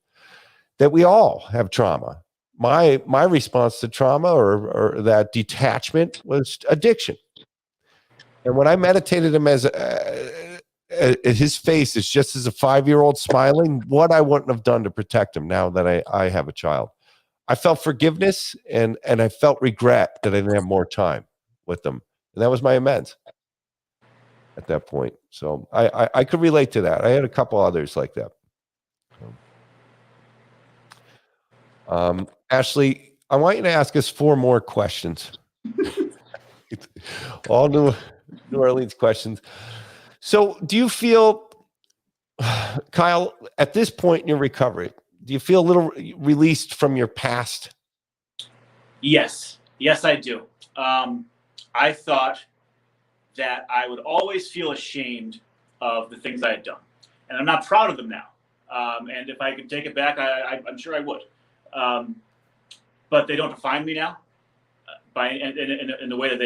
that we all have trauma. My response to trauma or that detachment was addiction. And when I meditated him as his face is just as a 5-year-old smiling, what I wouldn't have done to protect him now that I have a child. I felt forgiveness and I felt regret that I didn't have more time with them. And that was my amends at that point. So I could relate to that. I had a couple others like that. Ashley, I want you to ask us 4 more questions. All New Orleans questions. So do you feel, Kyle, at this point in your recovery, do you feel a little released from your past? Yes, I do. I thought that I would always feel ashamed of the things I had done, and I'm not proud of them now. And if I could take it back, I'm sure I would. But they don't define me now, in the way that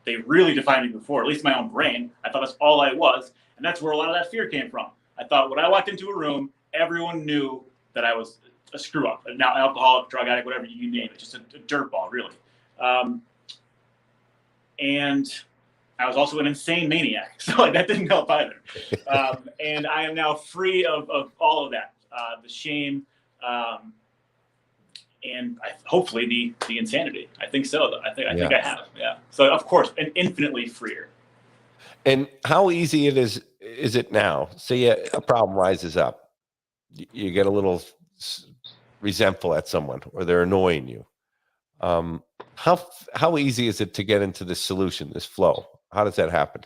they really defined me before. At least in my own brain, I thought that's all I was, and that's where a lot of that fear came from. I thought when I walked into a room, everyone knew that I was a screw up, now alcoholic, drug addict, whatever you name it, just a dirtball, really. And I was also an insane maniac, so that didn't help either. And I am now free of all of that, the shame, and hopefully the insanity. I think so. I think I have. Yeah. So of course, and infinitely freer. And how easy is it now? Say a problem rises up, you get a little resentful at someone, or they're annoying you. How easy is it to get into this solution, this flow? How does that happen?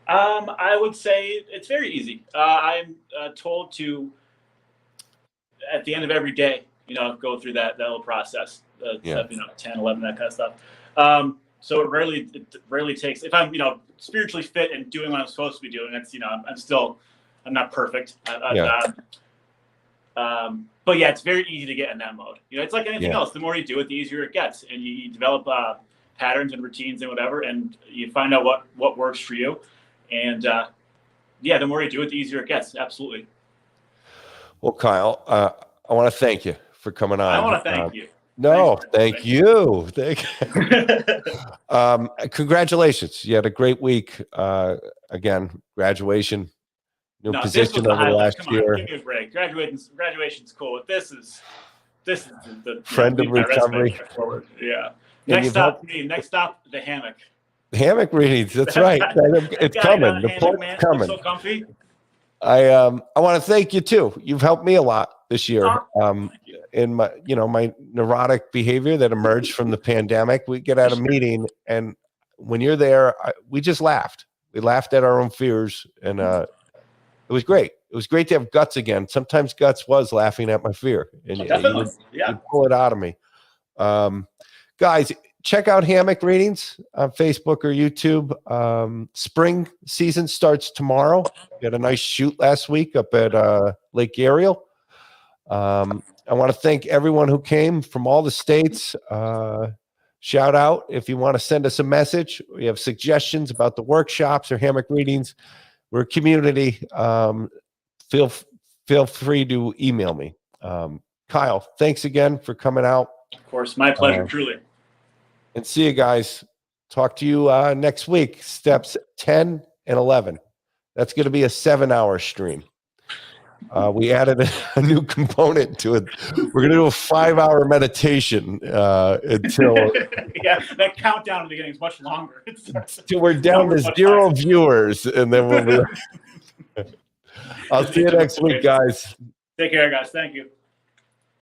I would say it's very easy. I'm told to, at the end of every day, go through that little process, 10, 11, that kind of stuff. So it rarely takes, if I'm, spiritually fit and doing what I'm supposed to be doing, it's, I'm not perfect. But yeah, it's very easy to get in that mode. You know, it's like anything Yeah. else. The more you do it, the easier it gets, and you develop patterns and routines and whatever, and you find out what works for you. And yeah, the more you do it, the easier it gets. Absolutely. Well, Kyle, I want to thank you for coming on. I want to thank you. No, Thanks thank you. Thank you. Congratulations. You had a great week. Again, graduation, new No, this was position the over the highlight. last Come on, year. give me a break. Graduation's cool, but this is the Friend of recovery. Forward. Yeah. And Next you've stop, next stop, the hammock. Hammock readings. That's right. It's coming. The point's coming. So comfy. I want to thank you too. You've helped me a lot this year. In my my neurotic behavior that emerged from the pandemic. We get at a meeting, and when you're there, we just laughed. We laughed at our own fears, and it was great. It was great to have guts again. Sometimes guts was laughing at my fear, and you pull it out of me. Guys, check out Hammock Readings on Facebook or YouTube. Spring season starts tomorrow. We had a nice shoot last week up at Lake Ariel. I want to thank everyone who came from all the states. Shout out if you want to send us a message. We have suggestions about the workshops or Hammock Readings. We're a community. Feel free to email me. Kyle, thanks again for coming out. Of course, my pleasure, truly. And see you guys. Talk to you next week. Steps 10 and 11. That's going to be a 7-hour stream. We added a new component to it. We're going to do a 5-hour meditation until that countdown at the beginning is much longer. Until we're down to 0 viewers, and then we'll be. I'll see you next week, guys. Take care, guys. Thank you.